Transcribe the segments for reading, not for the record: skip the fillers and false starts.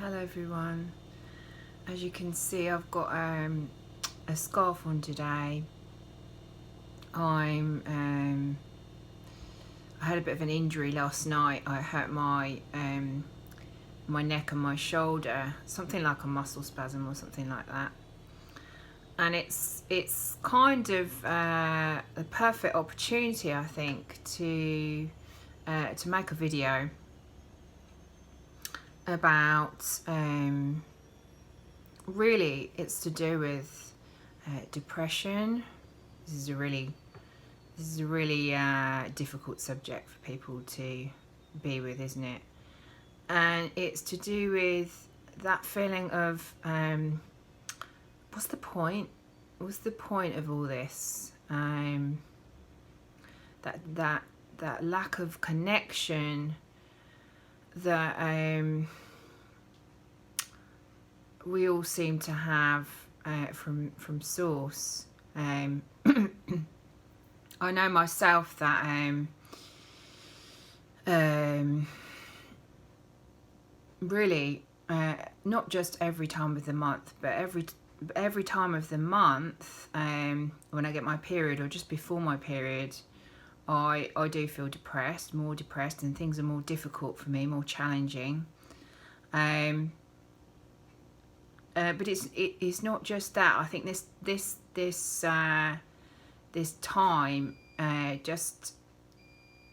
Hello everyone. As you can see, I've got a scarf on today. I had a bit of an injury last night. I hurt my my neck and my shoulder, something like a muscle spasm or something like that. And it's kind of a perfect opportunity, I think, to make a video about really it's to do with depression. This is a really difficult subject for people to be with, isn't it? And it's to do with that feeling of what's the point? What's the point of all this? That lack of connection that we all seem to have from source. I know myself that really not just every time of the month, but every time of the month, when I get my period or just before my period, I do feel more depressed, and things are more difficult for me, more challenging. But it's not just that. I think this time just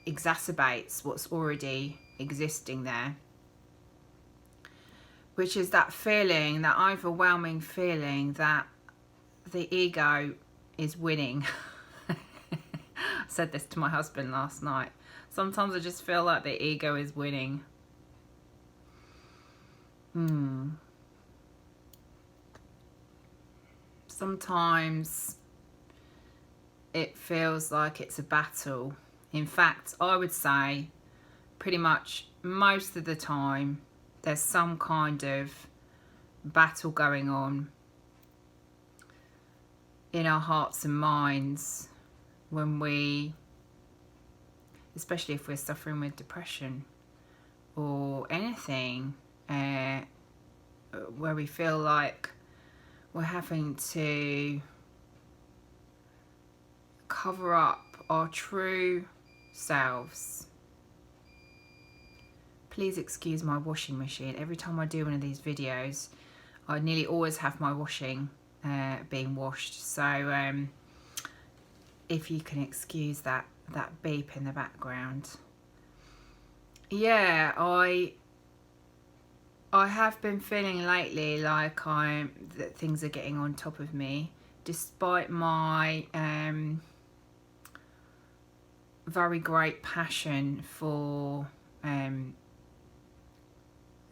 exacerbates what's already existing there, which is that feeling, that overwhelming feeling that the ego is winning. I said this to my husband last night. Sometimes I just feel like the ego is winning. Sometimes it feels like it's a battle. In fact, I would say pretty much most of the time there's some kind of battle going on in our hearts and minds when we, especially if we're suffering with depression or anything where we feel like we're having to cover up our true selves. Please excuse my washing machine. Every time I do one of these videos, I nearly always have my washing being washed. So if you can excuse that beep in the background. Yeah, I have been feeling lately like that things are getting on top of me, despite my very great passion for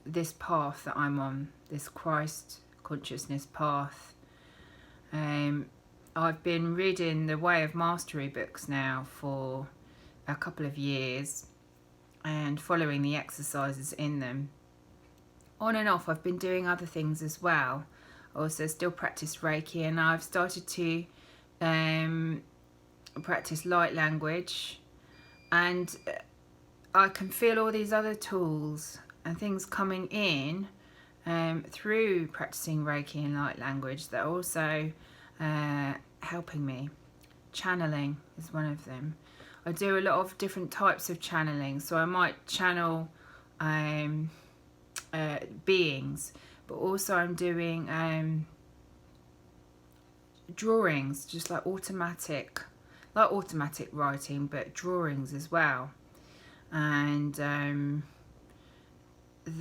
this path that I'm on, this Christ consciousness path. I've been reading the Way of Mastery books now for a couple of years and following the exercises in them. On and off, I've been doing other things as well. I also still practice Reiki, and I've started to practice light language, and I can feel all these other tools and things coming in through practicing Reiki and light language that are also helping me. Channeling is one of them. I do a lot of different types of channeling, so I might channel beings, but also I'm doing drawings, just like automatic writing, but drawings as well. And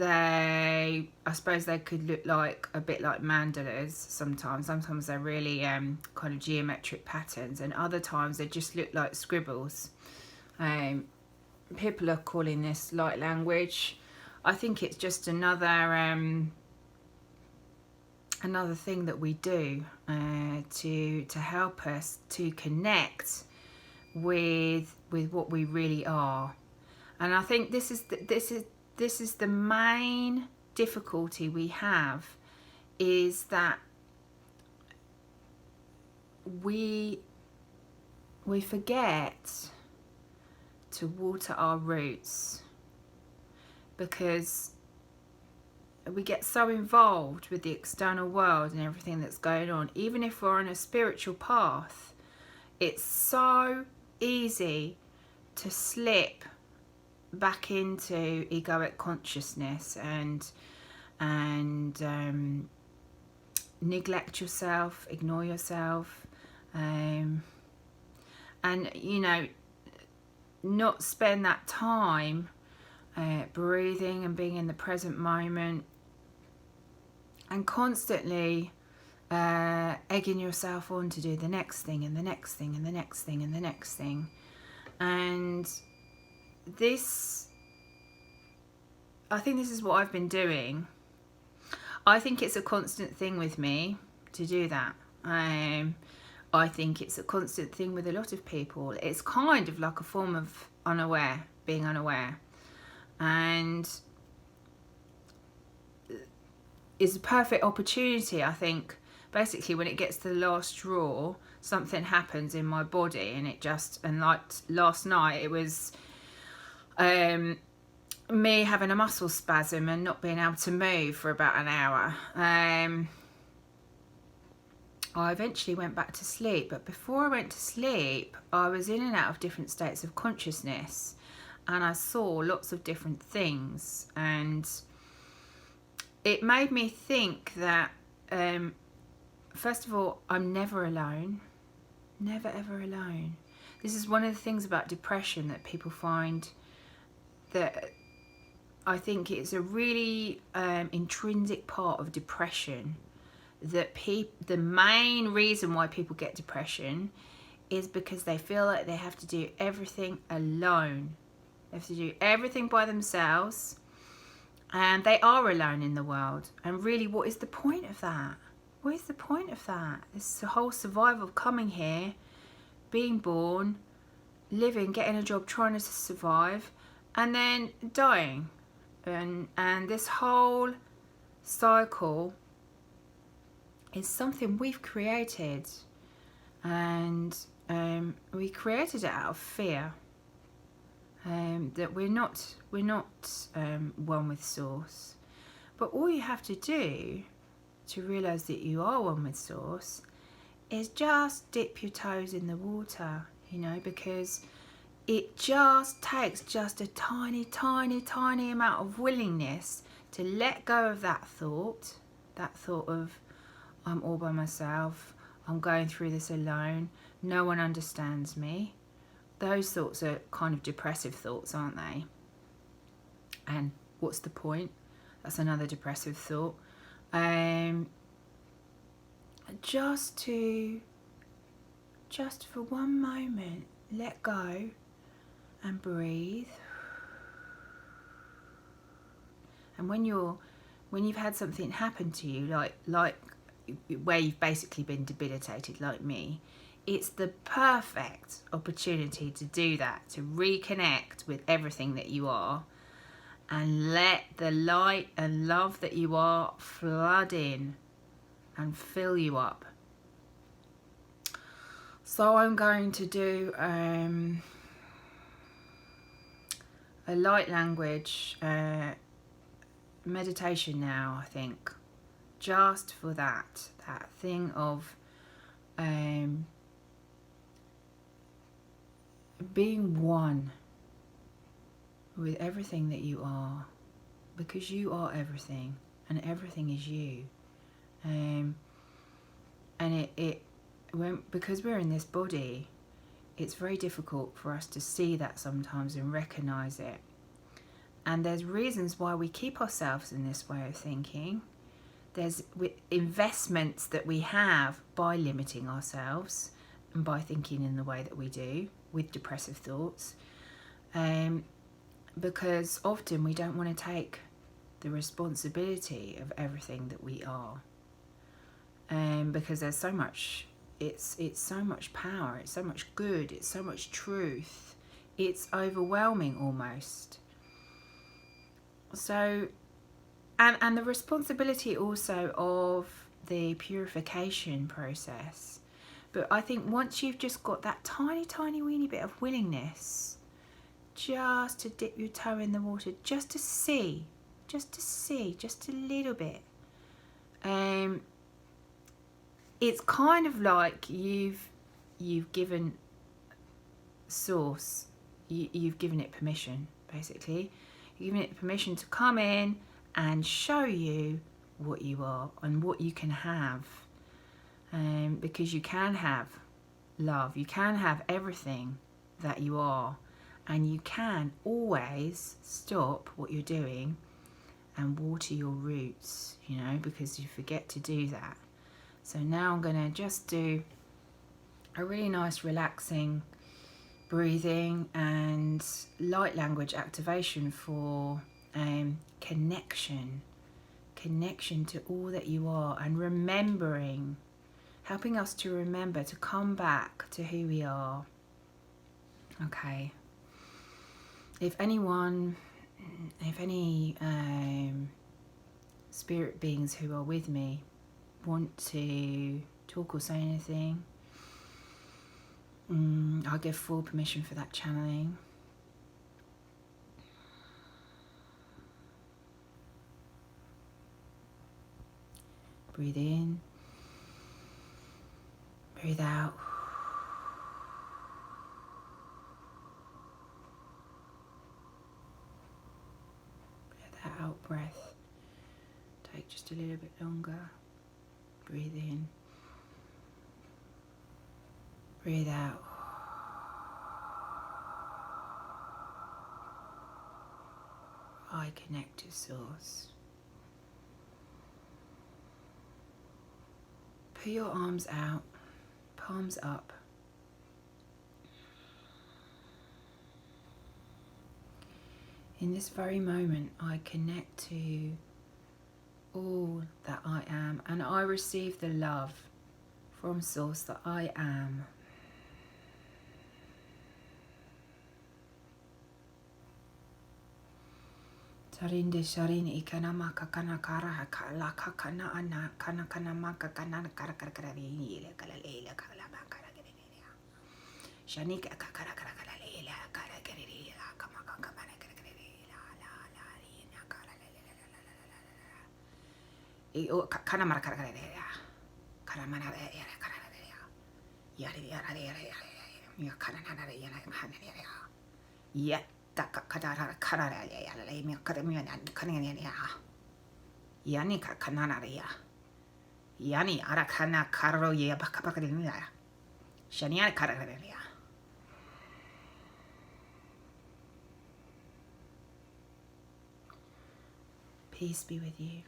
I suppose they could look like a bit like mandalas sometimes. Sometimes they're really kind of geometric patterns, and other times they just look like scribbles. People are calling this light language. I think it's just another thing that we do to help us to connect with what we really are. And I think this is the main difficulty we have, is that we forget to water our roots, because we get so involved with the external world and everything that's going on. Even if we're on a spiritual path, it's so easy to slip back into egoic consciousness and neglect yourself, ignore yourself, and you know, not spend that time breathing and being in the present moment, and constantly egging yourself on to do the next thing and the next thing and the next thing and the next thing. And this, I think this is what I've been doing. I think it's a constant thing with me to do that. I think it's a constant thing with a lot of people. It's kind of like a form of being unaware. And it's a perfect opportunity, I think. Basically, when it gets to the last straw, something happens in my body, and like last night, it was me having a muscle spasm and not being able to move for about an hour. I eventually went back to sleep, but before I went to sleep, I was in and out of different states of consciousness, and I saw lots of different things, and it made me think that first of all, I'm never alone. Never ever alone. This is one of the things about depression that people find, that I think it's a really intrinsic part of depression, that the main reason why people get depression is because they feel like they have to do everything alone. They have to do everything by themselves, and they are alone in the world. And really, what is the point of that? What is the point of that? It's the whole survival of coming here, being born, living, getting a job, trying to survive, and then dying. And this whole cycle is something we've created, and we created it out of fear, that we're not one with Source. But all you have to do to realize that you are one with Source is just dip your toes in the water, you know, because it just takes just a tiny amount of willingness to let go of that thought of I'm all by myself, I'm going through this alone, no one understands me. Those thoughts are kind of depressive thoughts, aren't they? And what's the point? That's another depressive thought. Just for one moment, let go and breathe. And when you've had something happen to you, like where you've basically been debilitated, like me, it's the perfect opportunity to do that, to reconnect with everything that you are, and let the light and love that you are flood in and fill you up. So I'm going to do a light language meditation now, I think, just for that thing of being one with everything that you are, because you are everything and everything is you. And because we're in this body, it's very difficult for us to see that sometimes and recognize it. And there's reasons why we keep ourselves in this way of thinking. There's investments that we have by limiting ourselves and by thinking in the way that we do with depressive thoughts, because often we don't want to take the responsibility of everything that we are, because there's so much, it's so much power, it's so much good, it's so much truth, it's overwhelming almost. So and the responsibility also of the purification process. But I think once you've just got that tiny weeny bit of willingness just to dip your toe in the water, just to see just to see, just a little bit. It's kind of like you've given Source, you've given it permission, basically. You've given it permission to come in and show you what you are and what you can have. Because you can have love, you can have everything that you are, and you can always stop what you're doing and water your roots, you know, because you forget to do that. So now I'm going to just do a really nice relaxing breathing and light language activation for connection to all that you are, and remembering, helping us to remember to come back to who we are. Okay. If any spirit beings who are with me want to talk or say anything, I'll give full permission for that channeling. Breathe in, breathe out. Let that out breath take just a little bit longer. Breathe in, breathe out. I connect to Source. Put your arms out, palms up. In this very moment, I connect to all that I am, and I receive the love from Source that I am. Sarinde sarini ikana maka kana kara la kana ana kana maka kana kara ile kala leila kala makara gele. Shanika kara leila kara gele kama kama gele la ina kara le. O kana mara kara gele. Kara mana ya kara le. Yari ya kana na ya na ya. Kadara karara ya la mi kadamiya kananya ya yani kanana ya yani ara kana karo ya baka ya shania karara ya. Peace be with you.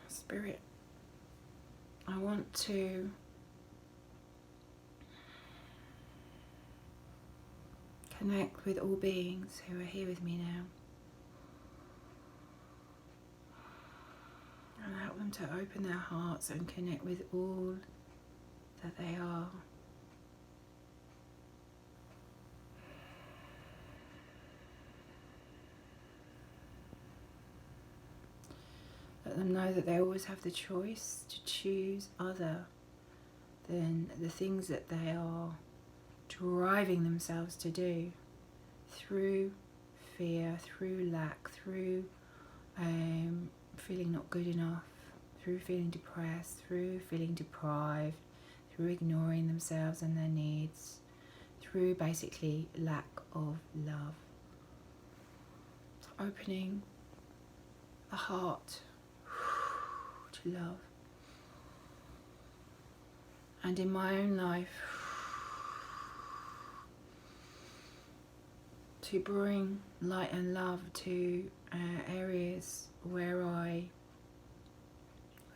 Spirit, I want to connect with all beings who are here with me now, and help them to open their hearts and connect with all that they are. Let them know that they always have the choice to choose other than the things that they are driving themselves to do through fear, through lack, through feeling not good enough, through feeling depressed, through feeling deprived, through ignoring themselves and their needs, through basically lack of love. So opening the heart to love. And in my own life, to bring light and love to areas where I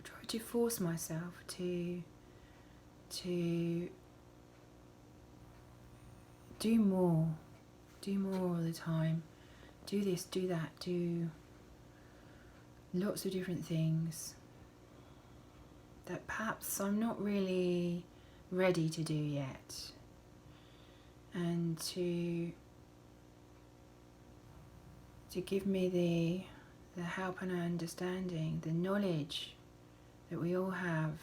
try to force myself to do more all the time, do this, do that, do lots of different things that perhaps I'm not really ready to do yet, and to give me the help and understanding, the knowledge that we all have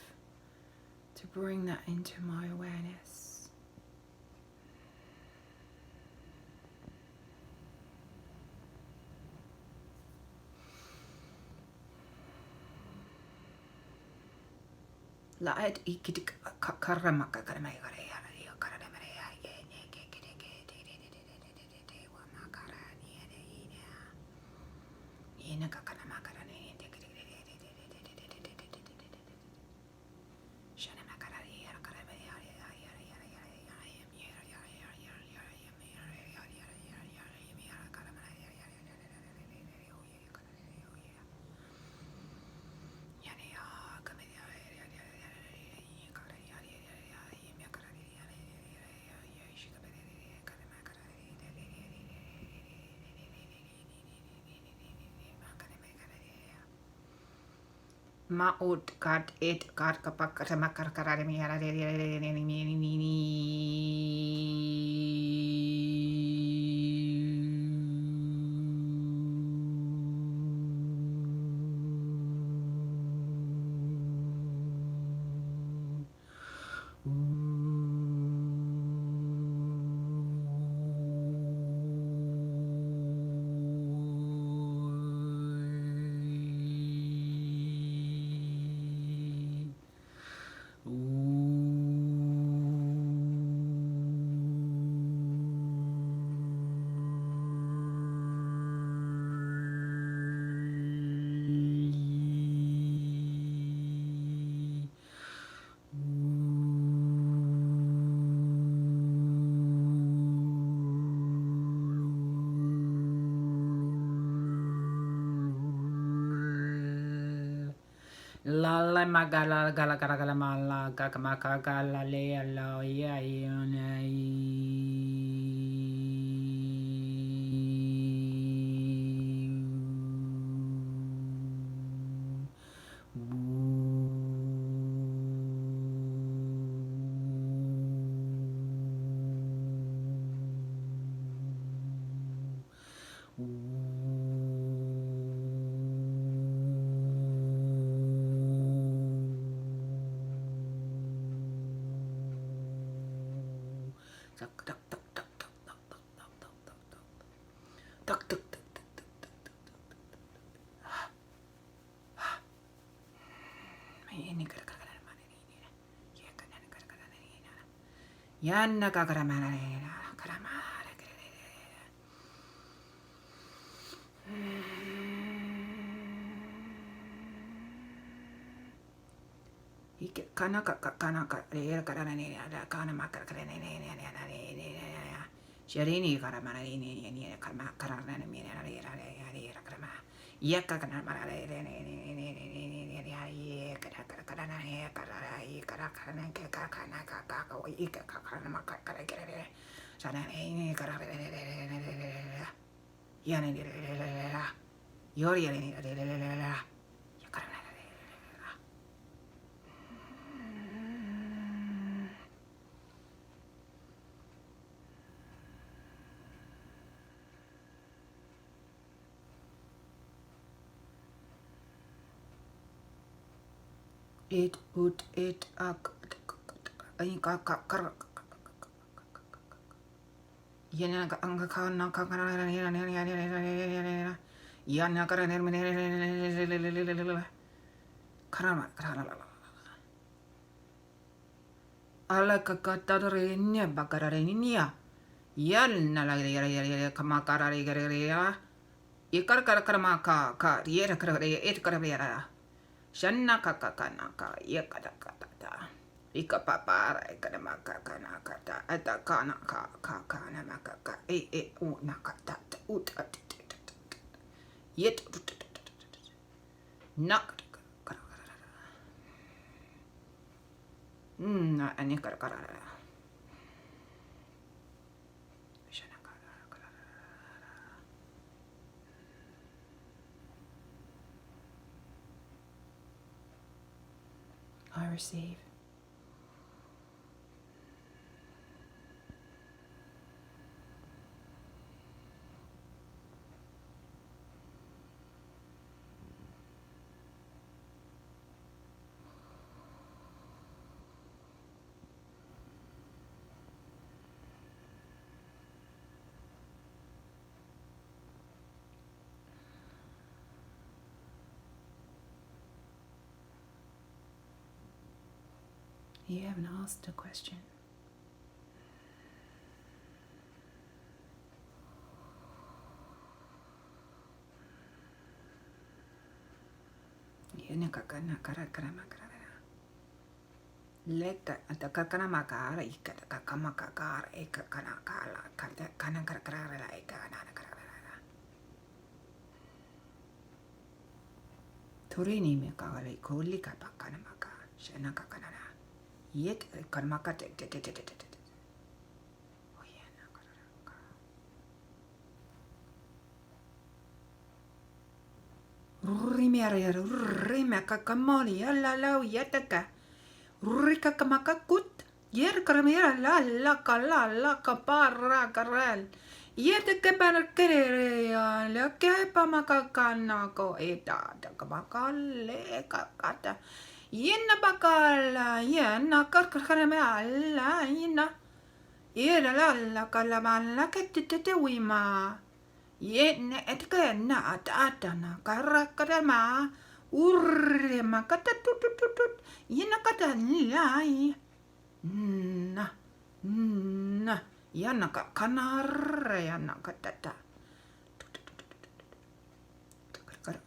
to bring that into my awareness. Laat ikidik karamaka karamaya. Maut kat it kat kapak kamakar karami La la magala gala gala gala mala gakamaka gala le la ya yona Yanna kakaramana karamara kana re karana ne kana makara ne sharini karamana ne karama karana ne karama yaka kana mara it ut it ak yana anga kana yana karama ala kakatadrenya bakararenia yalna la kamakarare gareya ikar karamaka ka yera karare et karabera shanna kakakanaka yakadakata ikapapara ikadamaka kanakata atakana kakana makaka unakata utat yet nak ani karakara I receive. You haven't asked a question. Leka atakakana makara ikata makara ekakana kala kana karakara ekana karakara. Turini me kala ikoli kapakana maka shena kakana. Yet karmaka te. Rimaka kamali la yataka. Rika kamakakut. Yer karamira la kapara karal. Yetaka barkere la kepa makakana ko eta kamakale kakata. Yena bakala yena karkarama la yena. Yera la kalamala ketete wima. Yena etkena atana karakarama. Urrema kata tututut. Yena kata nilai. Na. Yana kanara yana katata.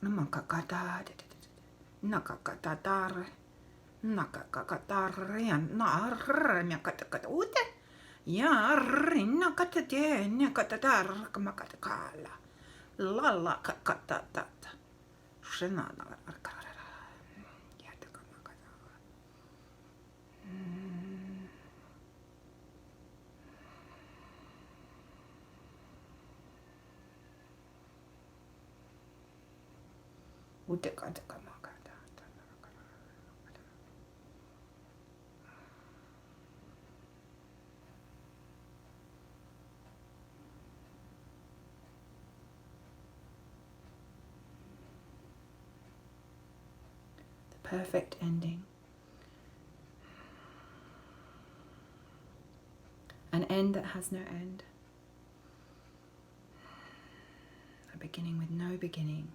Namakakata. Nakakatar. Nakakatar yan nar nyakata ute. Yar nakata nakatatar kamakatakala. Lala kakatata. Shenana karara. Yatakamakata. The perfect ending. An end that has no end. A beginning with no beginning.